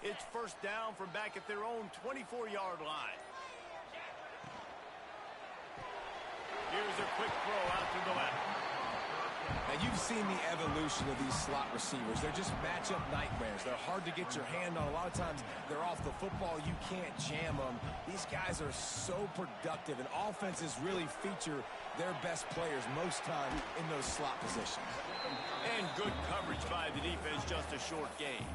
It's first down from back at their own 24-yard line. Here's a quick throw out to the left. Now, you've seen the evolution of these slot receivers. They're just matchup nightmares. They're hard to get your hand on. A lot of times, they're off the football. You can't jam them. These guys are so productive, and offenses really feature their best players most time in those slot positions. And good coverage by the defense, just a short gain.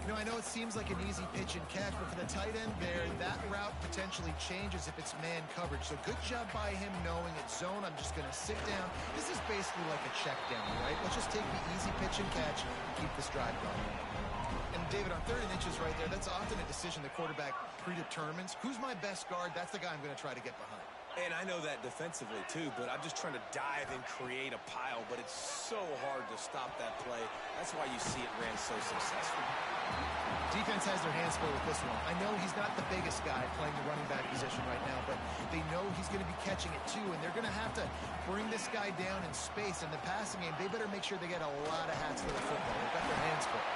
You know, I know it seems like an easy pitch and catch, but for the tight end there, that route potentially changes if it's man coverage. So good job by him knowing it's zone. I'm just going to sit down. This is basically like a check down, right? Let's just take the easy pitch and catch and keep this drive going. And David, on 3rd and inches right there, that's often a decision the quarterback predetermines. Who's my best guard? That's the guy I'm going to try to get behind. And I know that defensively, too, but I'm just trying to dive and create a pile, but it's so hard to stop that play. That's why you see it ran so successful. Defense has their hands full with this one. I know he's not the biggest guy playing the running back position right now, but they know he's going to be catching it, too, and they're going to have to bring this guy down in space. In the passing game, they better make sure they get a lot of hats to the football. They've got their hands full.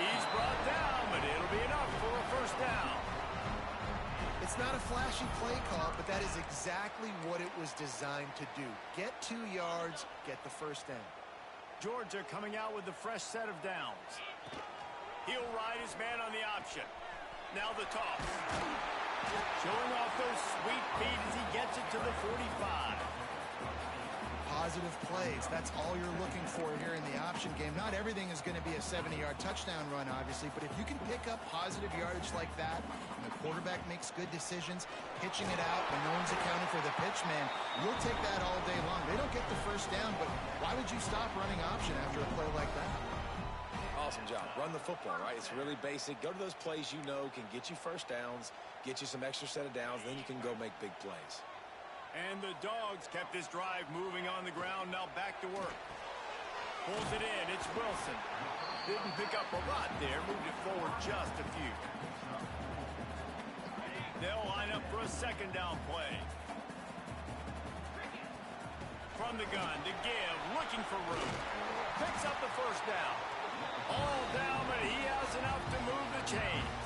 He's brought down, but it'll be enough for a first down. It's not a flashy play call, but that is exactly what it was designed to do. Get 2 yards, get the first down. Georgia coming out with a fresh set of downs. He'll ride his man on the option. Now the toss. Showing off those sweet feet as he gets it to the 45. Positive plays. That's all you're looking for here in the option game. Not everything is going to be a 70-yard touchdown run, obviously, but if you can pick up positive yardage like that, and the quarterback makes good decisions, pitching it out when no one's accounting for the pitch, man, you'll take that all day long. They don't get the first down, but why would you stop running option after a play like that? Awesome job. Run the football, right? It's really basic. Go to those plays you know can get you first downs, get you some extra set of downs, then you can go make big plays. And the Dogs kept this drive moving on the ground. Now back to work. Pulls it in. It's Wilson. Didn't pick up a lot there. Moved it forward just a few. They'll line up for a second down play. From the gun to give. Looking for room. Picks up the first down. All down, but he has enough to move the chains.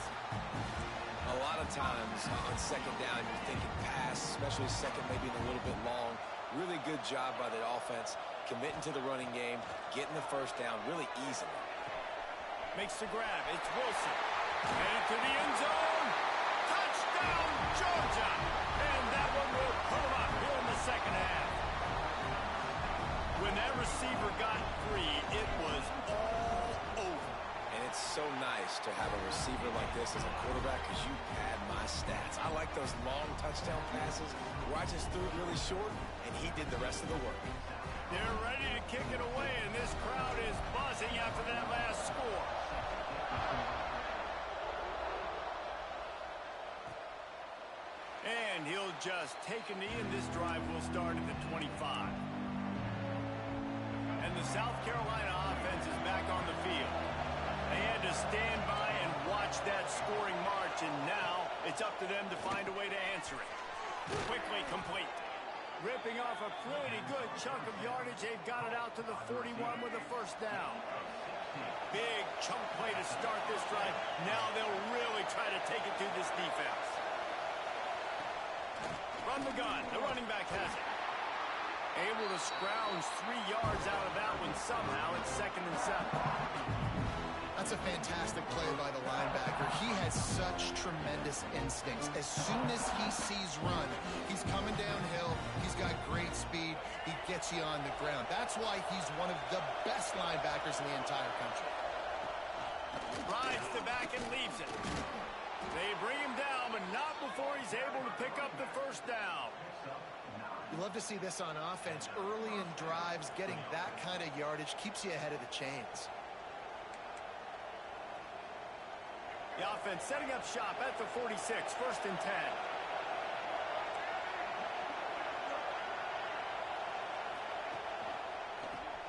A lot of times on second down, you're thinking pass, especially second, maybe a little bit long. Really good job by the offense, committing to the running game, getting the first down really easily. Makes the grab. It's Wilson. Headed to the end zone. Touchdown, Georgia. And that one will put them up here in the second half. When that receiver got free, it was all over. And it's so nice to have a receiver like this as a quarterback because you pad my stats. I like those long touchdown passes where I just threw it really short and he did the rest of the work. They're ready to kick it away, and this crowd is buzzing after that last score. And he'll just take a knee, and this drive will start at the 25. And the South Carolina offense is back on the field. They had to stand by and watch that scoring march, and now it's up to them to find a way to answer it. Quickly complete. Ripping off a pretty good chunk of yardage. They've got it out to the 41 with a first down. Big chunk play to start this drive. Now they'll really try to take it to this defense. From the gun, the running back has it. Able to scrounge 3 yards out of that one somehow. It's 2nd and 7. That's a fantastic play by the linebacker. He has such tremendous instincts. As soon as he sees run, he's coming downhill. He's got great speed. He gets you on the ground. That's why he's one of the best linebackers in the entire country. Rides the back and leaves it. They bring him down, but not before he's able to pick up the first down. You love to see this on offense. Early in drives, getting that kind of yardage keeps you ahead of the chains. The offense setting up shop at the 46, 1st and 10.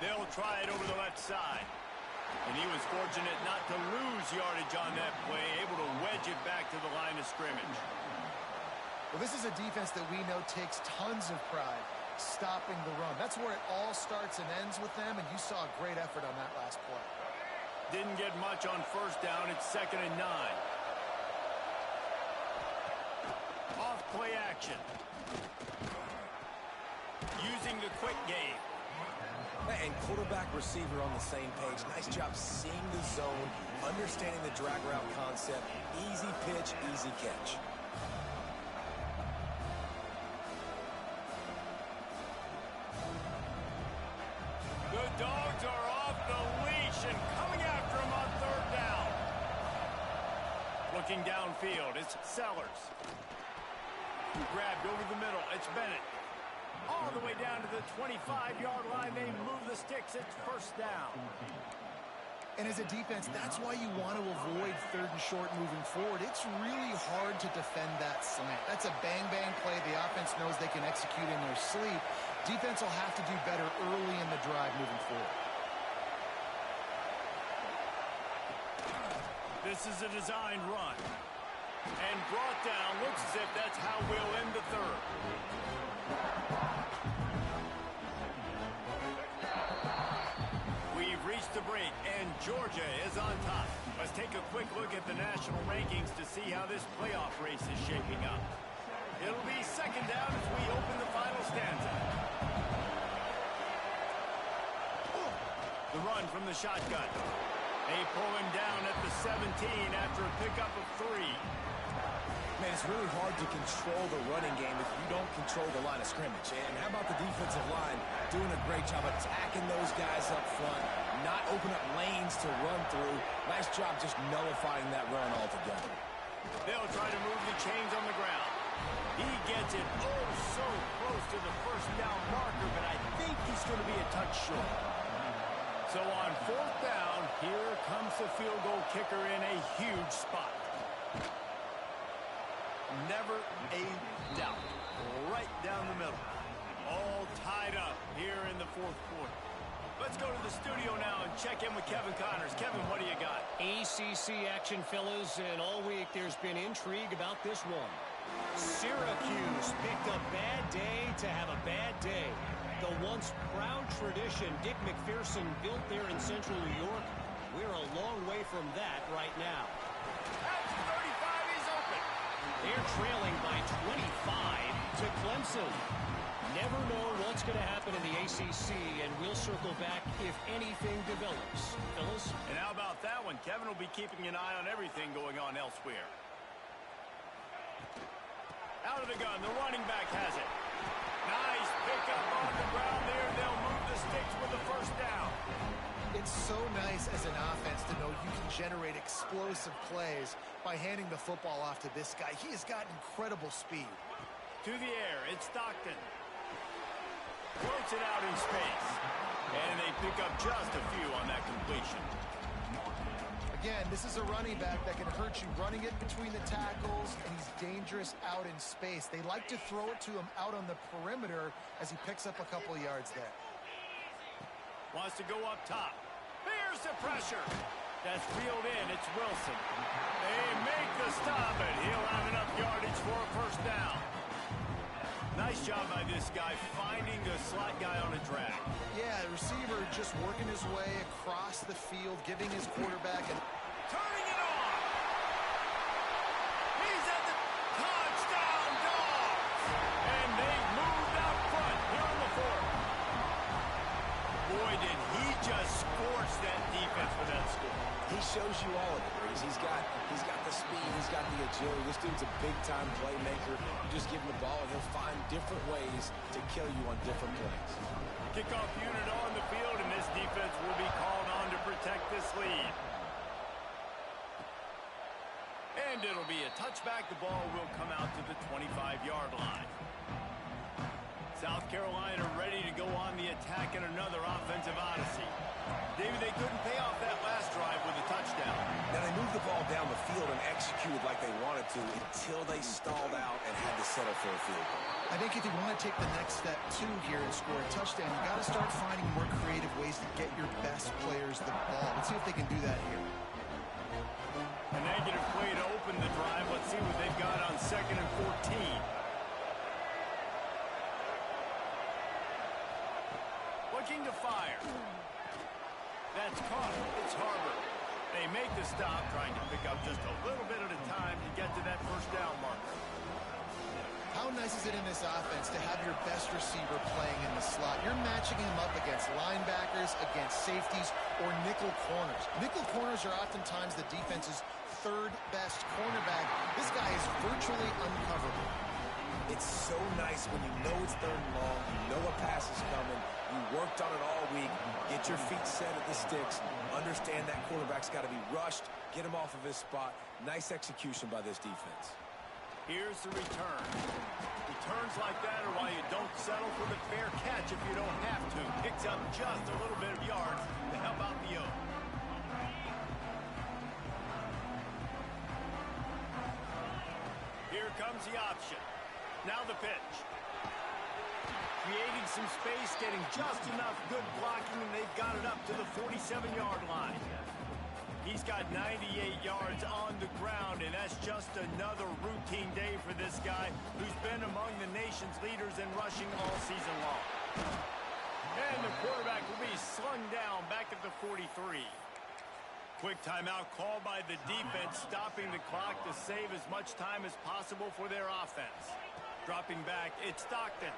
They'll try it over the left side. And he was fortunate not to lose yardage on that play, able to wedge it back to the line of scrimmage. Well, this is a defense that we know takes tons of pride stopping the run. That's where it all starts and ends with them, and you saw a great effort on that last play. Didn't get much on first down. It's 2nd and 9. Off play action. Using the quick game. And quarterback, receiver on the same page. Nice job seeing the zone, understanding the drag route concept. Easy pitch, easy catch. The Dogs are off the leash and coming after him on 3rd down. Looking downfield, it's Sellers. Grabbed over the middle, it's Bennett. All the way down to the 25-yard line. They move the sticks. It's 1st down. And as a defense, that's why you want to avoid 3rd and short moving forward. It's really hard to defend that slant. That's a bang-bang play. The offense knows they can execute in their sleep. Defense will have to do better early in the drive moving forward. This is a designed run. And brought down. Looks as if that's how we'll end the 3rd. We've reached the break, and Georgia is on top. Let's take a quick look at the national rankings to see how this playoff race is shaping up. It'll be 2nd down as we open the final stanza. The run from the shotgun. They pull him down at the 17 after a pickup of 3. Man, it's really hard to control the running game if you don't control the line of scrimmage. And how about the defensive line doing a great job attacking those guys up front, not open up lanes to run through. Nice job just nullifying that run altogether. They'll try to move the chains on the ground. He gets it oh so close to the 1st down marker, but I think he's going to be a touch short. So on 4th down, here comes the field goal kicker in a huge spot. Never a doubt. Right down the middle. All tied up here in the 4th quarter. Let's go to the studio now and check in with Kevin Connors. Kevin, what do you got? ACC action, fellas, and all week there's been intrigue about this one. Syracuse picked a bad day to have a bad day. The once proud tradition Dick McPherson built there in central New York, we're a long way from that right now. At the 35, he's open. They're trailing by 25 to Clemson. Never know what's going to happen in the ACC, and we'll circle back if anything develops. Phyllis? And how about that one? Kevin will be keeping an eye on everything going on elsewhere. Out of the gun, the running back has it. Nice pickup on the ground there. They'll move the sticks with the 1st down. It's so nice as an offense to know you can generate explosive plays by handing the football off to this guy. He has got incredible speed. To the air, it's Stockton. Floats it out in space. And they pick up just a few on that completion. Again, this is a running back that can hurt you running it between the tackles, and he's dangerous out in space. They like to throw it to him out on the perimeter as he picks up a couple of yards there. Wants to go up top. Here's the pressure. That's reeled in. It's Wilson. They make the stop, and he'll have enough yardage for a 1st down. Nice job by this guy finding the slot guy on a drag. Yeah, the receiver just working his way across the field, giving his quarterback a... Turning it on. He's at the touchdown, Dogs. And they've moved out front here in the 4th. Boy, did he just scorch that defense with that score. He shows you all of it, Breeze. He's got the speed, he's got the agility. This dude's a big-time playmaker. You just give him the ball, and he'll find different ways to kill you on different plays. Kickoff unit on the field, and this defense will be called on to protect this lead. And it'll be a touchback. The ball will come out to the 25-yard line. South Carolina ready to go on the attack in another offensive odyssey. David, they couldn't pay off that last drive with a touchdown. Now, they moved the ball down the field and executed like they wanted to until they stalled out and had to settle for a field goal. I think if you want to take the next step, too, here and score a touchdown, you got to start finding more creative ways to get your best players the ball. Let's see if they can do that here. A negative play to open the drive. Let's see what they've got on 2nd and 14. Looking to fire. That's caught. It's Harbor. They make the stop, trying to pick up just a little bit at a time to get to that first down marker. How nice is it in this offense to have your best receiver playing in the slot? You're matching him up against linebackers, against safeties, or nickel corners. Nickel corners are oftentimes the defense's third best cornerback. This guy is virtually uncoverable. It's so nice when you know it's third and long, you know a pass is coming, you worked on it all week, get your feet set at the sticks, understand that quarterback's got to be rushed, get him off of his spot. Nice execution by this defense. Here's the return. Returns like that are why you don't settle for the fair catch if you don't have to. Picks up just a little bit of yards to help out the O. Here comes the option. Now the pitch. Creating some space, getting just enough good blocking, and they've got it up to the 47-yard line. He's got 98 yards on the ground, and that's just another routine day for this guy who's been among the nation's leaders in rushing all season long. And the quarterback will be slung down back at the 43. Quick timeout called by the defense, stopping the clock to save as much time as possible for their offense. Dropping back, it's Stockton.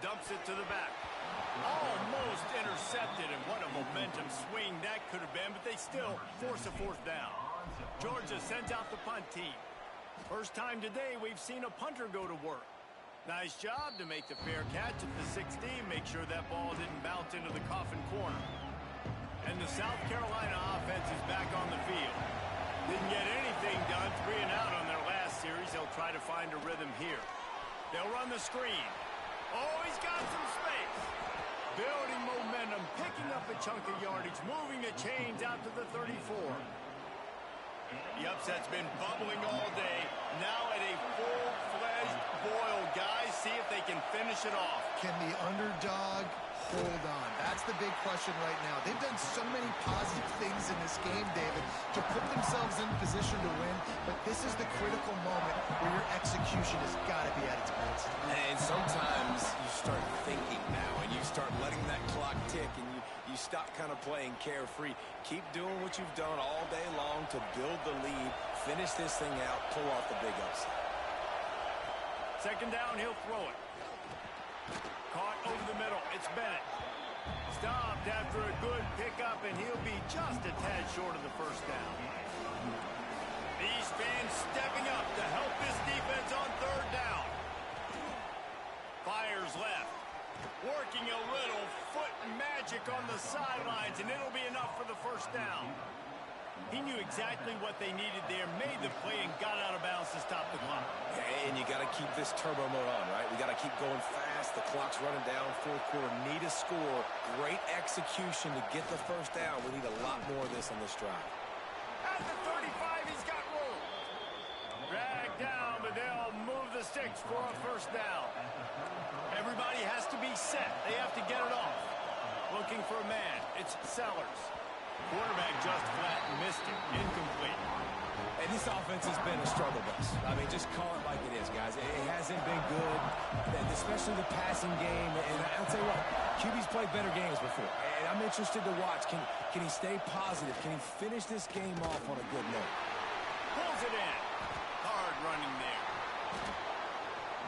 Dumps it to the back. Almost intercepted, and what a momentum swing that could have been, but they still force a fourth down. Georgia sends out the punt team. First time today we've seen a punter go to work. Nice job to make the fair catch at the 16, make sure that ball didn't bounce into the coffin corner. And the South Carolina offense is back on the field. Didn't get anything done, 3 and out on their last series. They'll try to find a rhythm here. They'll run the screen. Oh, he's got some space. Building momentum, picking up a chunk of yardage, moving the chains out to the 34. The upset's been bubbling all day. Now at a full-fledged boil. Guys, see if they can finish it off. Can the underdog hold on? That's the big question right now. They've done so many positive things in this game, David, to put themselves in position to win, but this is the critical moment where your execution has got to be at its best. And sometimes you start thinking now, and you start letting that clock tick, and you stop kind of playing carefree. Keep doing what you've done all day long to build the lead, finish this thing out, pull off the big upset. Second down, he'll throw it. Caught over the middle. It's Bennett. Stopped after a good pickup, and he'll be just a tad short of the first down. These fans stepping up to help this defense on third down. Fires left. Working a little foot magic on the sidelines, and it'll be enough for the first down. He knew exactly what they needed there, made the play, and got out of bounds to stop the clock. And you got to keep this turbo mode on, right? We got to keep going fast. The clock's running down. Fourth quarter, need a score. Great execution to get the first down. We need a lot more of this on this drive. At the 35, he's got room. Dragged down, but they'll move the sticks for a first down. Everybody has to be set. They have to get it off. Looking for a man. It's Sellers. Quarterback just flat and missed it. Incomplete. And this offense has been a struggle bus. I mean, just call it like it is, guys. It hasn't been good, especially the passing game. And I'll tell you what, QB's played better games before. And I'm interested to watch. Can he stay positive? Can he finish this game off on a good note? Pulls it in. Hard running there.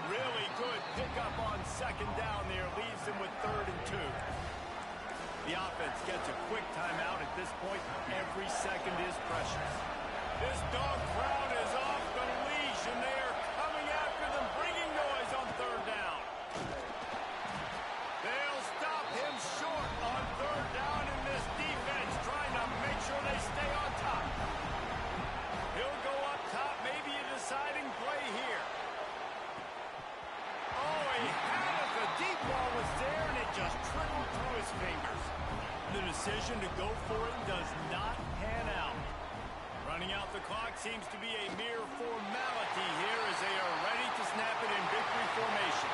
Really good pickup on second down there. Leaves them with 3rd and 2. The offense gets a quick timeout at this point. Every second is precious. This dog crowd is off the leash, and they are coming after them, bringing noise on third down. They'll stop him short on third down, and this defense trying to make sure they stay on top. He'll go up top, maybe a deciding play here. Oh, he had it. The deep ball was there, and it just trickled through his fingers. The decision to go for it does not pan out. Running out the clock seems to be a mere formality here as they are ready to snap it in victory formation.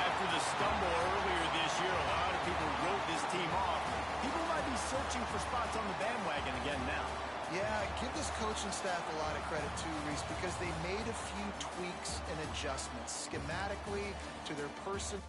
After the stumble earlier this year, a lot of people wrote this team off. People might be searching for spots on the bandwagon again now. Yeah, give this coaching staff a lot of credit too, Reese, because they made a few tweaks and adjustments schematically to their person.